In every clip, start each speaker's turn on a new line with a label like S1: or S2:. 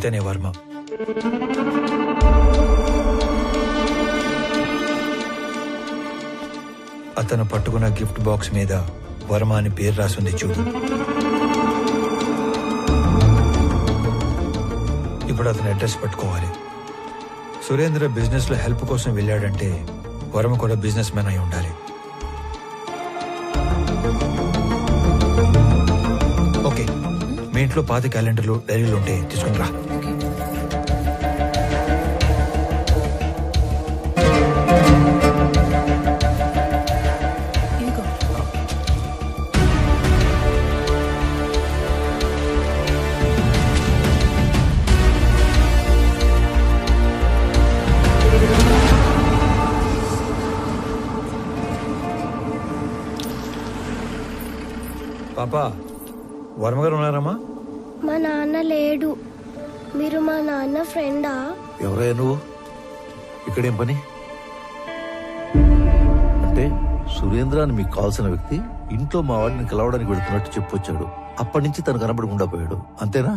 S1: ఇతనే వర్మ. అతను పట్టుకున్న గిఫ్ట్ బాక్స్ మీద వర్మ అని పేరు రాసింది చూడు. ఇప్పుడు అతని అడ్రస్ పట్టుకోవాలి. సురేంద్ర బిజినెస్ లో హెల్ప్ కోసం వెళ్ళాడంటే వర్మ కూడా బిజినెస్ మ్యాన్ అయి ఉండాలి. ఓకే, మీ ఇంట్లో పాత క్యాలెండర్లు డైరీలు ఉంటే తీసుకుని రా. పాపా, వర్మ గారు ఉన్నారమ్మా?
S2: మా నాన్న లేడు. మీరు మా నాన్న ఫ్రెండా?
S3: ఎవరయ్యా నువ్వు? ఇక్కడేం పని? అంటే సురేంద్ర అని మీకు కావాల్సిన వ్యక్తి ఇంట్లో మా వాడిని కలవడానికి వెళుతున్నట్టు చెప్పొచ్చాడు. అప్పటి నుంచి తను కనబడకుండా పోయాడు, అంతేనా?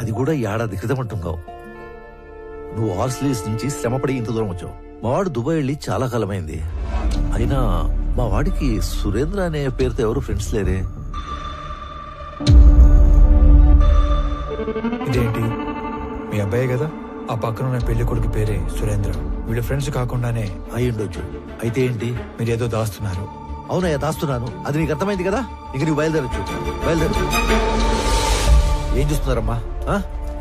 S3: అది కూడా ఏడాది క్రితం అంటున్నావు. నువ్వు ఆస్ట్రేలియా నుంచి శ్రమపడి ఇంత దూరం వచ్చావు. మా వాడు దుబాయ్ వెళ్ళి చాలా కాలమైంది. అయినా మా వాడికి సురేంద్ర అనే పేరుతో ఎవరు ఫ్రెండ్స్ లేరే.
S1: ఇదేంటి, మీ అబ్బాయి కదా? ఆ పక్కన ఉన్న పెళ్లి కొడుకు పేరే సురేంద్ర. వీళ్ళ ఫ్రెండ్స్ కాకుండానే
S3: అయి ఉండొచ్చు. అయితే ఏంటి?
S1: మీరేదో దాస్తున్నారు.
S3: అవునయ్యా, దాస్తున్నాను. అది నీకు అర్థమైంది కదా. ఇక నువ్వు బయలుదేరచ్చు. బయలుదేరచ్చు. ఏం చూస్తున్నారమ్మా?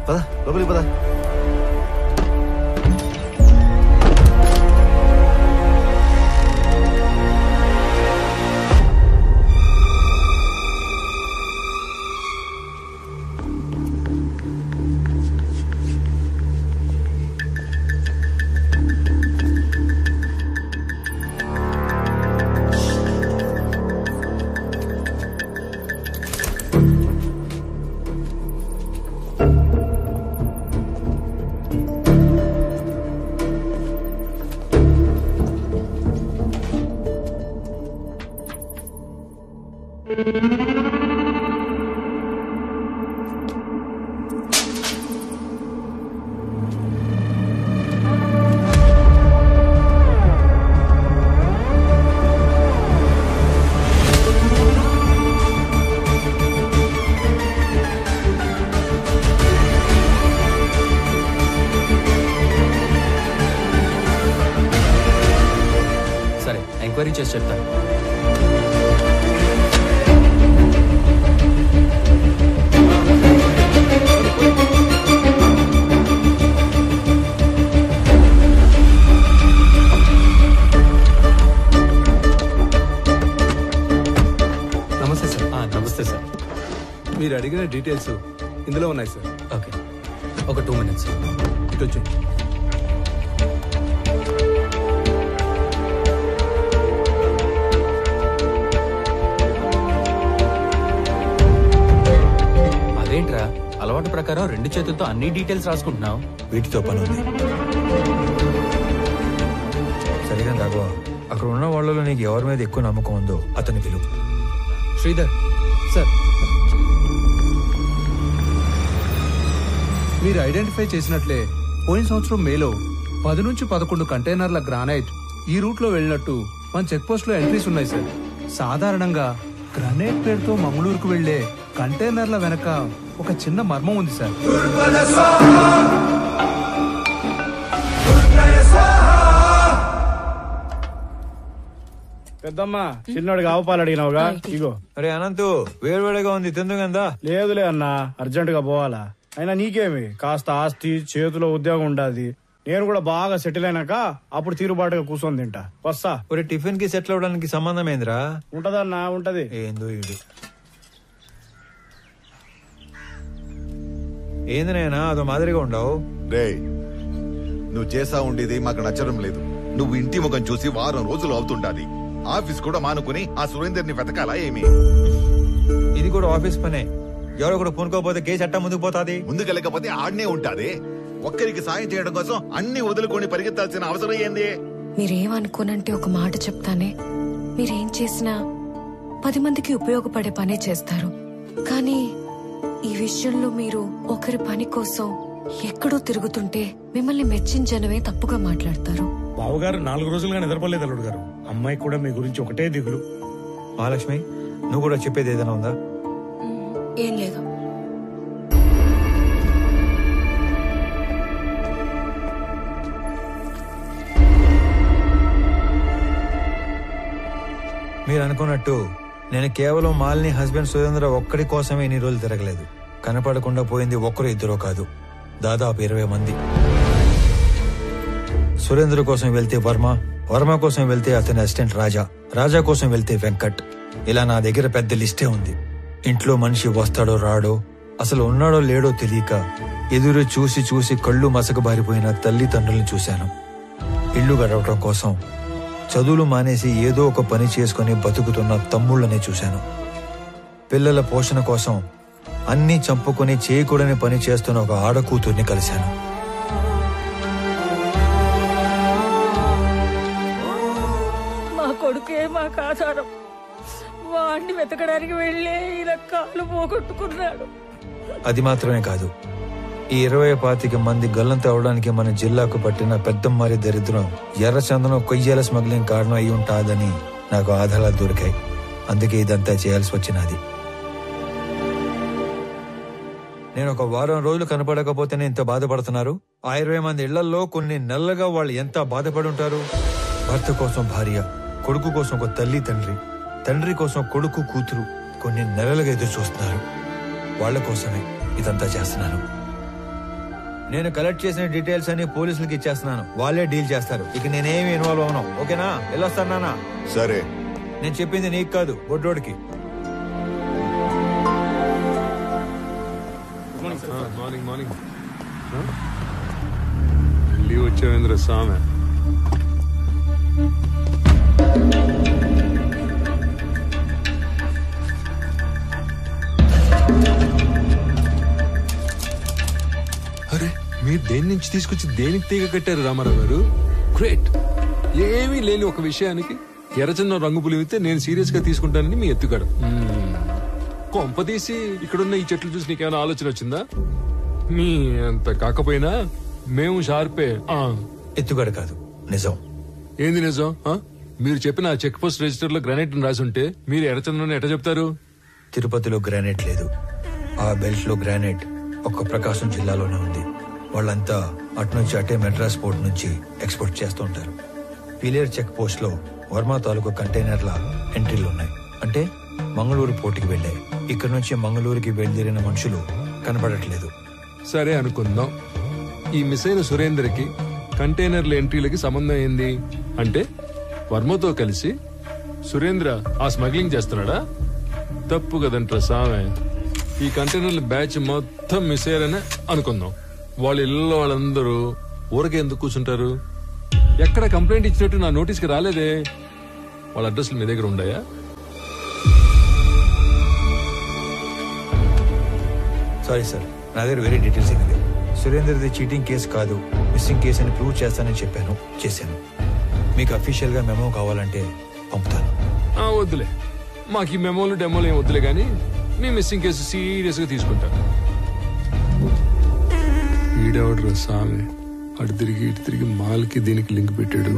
S3: పద లోపలికి పద.
S4: ఎంక్వైరీ చేసి చెప్తాను.
S5: నమస్తే సార్.
S4: నమస్తే సార్.
S5: మీరు అడిగిన డీటెయిల్స్ ఇందులో ఉన్నాయి సార్.
S4: ఓకే, ఒక 2 minutes.
S5: ఇటు వచ్చి
S4: అదేంట్రా, అలవాటు ప్రకారం 2 చేతులతో అన్ని డీటెయిల్స్ రాసుకుంటున్నావు?
S1: వీటితో పని ఉంది. సరిగా రాఘవ, అక్కడ ఉన్న వాళ్ళలో నీకు ఎవరి మీద ఎక్కువ నమ్మకం ఉందో అతని పిలువు.
S4: శ్రీధర్
S5: సార్, మీరు ఐడెంటిఫై చేసినట్లే పోయిన సంవత్సరం మేలో 10 నుంచి 11 కంటైనర్ల గ్రానైట్ ఈ రూట్ లో వెళ్ళినట్టు మన చెక్ పోస్ట్ లో ఎంట్రీస్ ఉన్నాయి సార్. సాధారణంగా గ్రానైట్ పేరుతో మంగళూరుకు వెళ్లే కంటైనర్ల వెనక ఒక చిన్న మర్మం ఉంది సార్.
S6: పెద్దమ్మా, చిన్నోడికి ఆవు పాలు అడిగినావుగా, ఇగో.
S1: అరే అనంతు, వేడివేడిగా ఉంది, తిందుగందా?
S6: లేదులే అన్నా, అర్జెంట్ గా పోవాలా. అయినా నీకేమి, కాస్త ఆస్తి చేతిలో ఉద్యోగం ఉండాది. నేను కూడా బాగా సెటిల్ అయినాక అప్పుడు తీరుబాటుగా కూర్చొని తింటా. వస్తా.
S1: ఒరే, టిఫిన్ కి సెటిల్ అవడానికి సంబంధం ఏందిరా?
S6: ఉంటదన్నా, ఉంటది.
S1: ఏందో ఇది. ఏంది నాయనా అదో మాదిరిగా ఉండవు?
S7: రే, నువ్వు చేసా ఉండేది మాకు నచ్చడం లేదు. నువ్వు ఇంటి ముఖం చూసి వారం రోజులు అవుతుండాలి. ఆఫీస్ కూడా మానుకుని ఆ సురేందర్ని వెతకాలా ఏమి?
S1: ఇది కూడా ఆఫీస్ పనే. ఎవరో కూడా పూనుకోపోతే కేసు అట్టా ముందుకు పోతాది.
S7: ముందుకెళ్ళకపోతే ఆడనే ఉంటాది. ఒక్కరికి సాయం చేయడం కోసం అన్ని వదులుకొని పరిగెత్తాల్సిన అవసరం ఏంది?
S8: మీరేమనుకోనంటే ఒక మాట చెప్తానే. మీరేం చేసినా 10 మందికి ఉపయోగపడే పనే చేస్తారు. కానీ ఈ విషయంలో మీరు ఒకరి పని కోసం ఎక్కడో తిరుగుతుంటే మిమ్మల్ని మెచ్చించనమే తప్పుగా మాట్లాడతారు.
S6: బావగారు 4 రోజులుగా నిద్రపోలేదు అల్లుడు గారు. అమ్మాయి కూడా మీ గురించి ఒకటే దిగులు.
S1: మహాలక్ష్మి, నువ్వు కూడా చెప్పేది ఏదైనా ఉందా?
S8: ఏం లేదు.
S1: మీరు అనుకున్నట్టు నేను కేవలం మాలిని హస్బెండ్ సురేంద్ర ఒక్కడి కోసమే ఇన్ని రోజులు తిరగలేదు. కనపడకుండా పోయింది ఒక్కరు ఇద్దరో కాదు, దాదాపు 20 మంది. సురేంద్ర కోసం వెళ్తే వర్మ, వర్మ కోసం వెళ్తే అతని అసిస్టెంట్ రాజా, రాజా కోసం వెళ్తే వెంకట్. ఇలా నా దగ్గర పెద్ద లిస్టే ఉంది. ఇంట్లో మనిషి వస్తాడో రాడో, అసలు ఉన్నాడో లేడో తెలియక ఎదురు చూసి చూసి కళ్ళు మసకబారిపోయిన తల్లిదండ్రులను చూశాను. ఇల్లు గడవటం కోసం చదువులు మానేసి ఏదో ఒక పని చేసుకుని బతుకుతున్న తమ్ముళ్ళనే చూశాను. పిల్లల పోషణ కోసం అన్నీ చంపుకొని చేయకూడని పని చేస్తున్న ఒక ఆడకూతుర్ని కలిశాను.
S9: మా కొడుకే మాకు ఆధారం. వాడిని వెతకడానికి వెళ్ళే ఇలా కాళ్ళు పోగొట్టుకున్నాడు.
S1: అది మాత్రమే కాదు, ఈ 20-25 మంది గల్లంత అవడానికి మన జిల్లాకు పట్టిన పెద్దమ్మారి దరిద్రం ఎర్రచందనం కొయ్యాల స్మగ్లింగ్ కారణం అయి ఉంటాదని నాకు ఆధారాలు దొరికాయి. అందుకే ఇదంతా చేయాల్సి వచ్చినది. నేను ఒక వారం రోజులు కనపడకపోతేనే ఇంత బాధపడుతున్నారు. ఆ 20 మంది ఇళ్లలో కొన్ని నెలలుగా వాళ్ళు ఎంత బాధపడి ఉంటారు. భర్త కోసం భార్య, కొడుకు కోసం ఒక తల్లి తండ్రి, తండ్రి కోసం కొడుకు కూతురు కొన్ని నెలలుగా ఎదురు చూస్తున్నారు. వాళ్ల కోసమే ఇదంతా చేస్తున్నాను. నేను కలెక్ట్ చేసిన డీటెయిల్స్ అన్ని పోలీసులకి ఇచ్చేస్తున్నాను. వాళ్ళే డీల్ చేస్తారు. ఇక నేనేమి ఇన్వాల్వ్ అవును. ఓకేనా? వెళ్ళొస్తాను నాన్న.
S7: సరే.
S1: నేను చెప్పింది నీకు కాదు, బొడ్డోడికి.
S10: మార్నింగ్ మళ్ళీ వచ్చేవేంద్ర స్వామి. అరే, మీరు దేని నుంచి తీసుకొచ్చి దేనికి తీగ కట్టారు రామారావు గారు? గ్రేట్. ఏమీ లేని ఒక విషయానికి ఎర్రచందనం రంగు పులివితే నేను సీరియస్ గా తీసుకుంటానని మీ ఎత్తుగడ. కొంప తీసి ఇక్కడున్న ఈ చెట్లు చూసి నీకేమైనా ఆలోచన వచ్చిందా? మీ అంత కాకపోయినా మేము షార్పే.
S1: ఎత్తుగడ కాదు, నిజం.
S10: ఏంది నిజం? మీరు చెప్పిన ఆ చెక్ పోస్ట్ రిజిస్టర్ లో గ్రానైట్ రాసి ఉంటే మీరు ఎర్రచందనం ఎట్లా చెప్తారు?
S1: తిరుపతిలో గ్రానైట్ లేదు. ఆ బెల్ట్ లో గ్రానైట్ ఒక్క ప్రకాశం జిల్లాలోనే ఉంది. వాళ్ళంతా అటునుంచి అటే మెడ్రాస్ పోర్ట్ నుంచి ఎక్స్పోర్ట్ చేస్తుంటారు. పిలేర్ చెక్ పోస్ట్ లో వర్మ తాలూకు కంటైనర్ల ఎంట్రీలు ఉన్నాయి. అంటే మంగళూరు పోర్టుకి వెళ్లాయి. ఇక్కడ నుంచి మంగళూరుకి బయలుదేరిన మనుషులు కనపడట్లేదు.
S10: సరే అనుకుందాం. ఈ మిస్ అయిన సురేందర్కి కంటైనర్ల ఎంట్రీలకి సంబంధం ఏంది? అంటే వర్మతో కలిసి సురేంద్ర ఆ స్మగ్లింగ్ చేస్తున్నాడా? తప్పు కదంట్రా సామె. ఈ కంటైనర్ల బ్యాచ్ మొత్తం మిస్ అయ్యారని అనుకుందాం. వాళ్ళ ఇళ్ళలో వాళ్ళందరూ ఊరకే ఎందుకు కూర్చుంటారు? ఎక్కడ కంప్లైంట్ ఇచ్చినట్టు నా నోటీస్కి రాలేదే. వాళ్ళ అడ్రస్లు మీ దగ్గర ఉన్నాయా?
S1: సారీ సార్, నా దగ్గర వేరే డీటెయిల్స్ ఏమి లేవు. సురేందర్ది చీటింగ్ కేసు కాదు, మిస్సింగ్ కేసు అని ప్రూవ్ చేస్తానని చెప్పాను, చేశాను. మీకు అఫీషియల్ గా మెమో కావాలంటే పంపుతాను.
S10: వద్దులే, మాకు ఈ మెమోలు డెమోలు ఏం వద్దులే గానీ మీ మిస్సింగ్ కేసు సీరియస్ గా తీసుకుంటాను. ఈడెవడు సామి అటు తిరిగి ఇటు తిరిగి మాల్కి దీనికి లింక్ పెట్టాడు.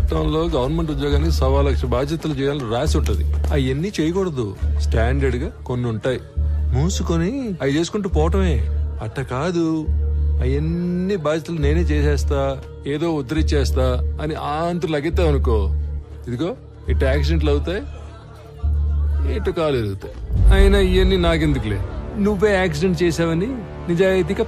S10: చట్టంలో గవర్నమెంట్ ఉద్యోగానికి 1,00,000 బాధ్యతలు చేయాలని రాసి ఉంటది. అవన్నీ చేయకూడదు. స్టాండర్డ్ గా కొన్ని ఉంటాయి. మూసుకొని అవి చేసుకుంటూ పోవటమే. అట్ట కాదు, అవన్నీ బాధ్యతలు నేనే చేసేస్తా, ఏదో ఉద్ధరించేస్తా అని ఆంతు లగెత్తావు అనుకో, ఇదిగో ఇటు యాక్సిడెంట్లు అవుతాయి, ఇటు కాలు ఎరుగుతాయి. అయినా ఇవన్నీ నాకెందుకులే, నువ్వే యాక్సిడెంట్ చేసావని నిజాయితీగా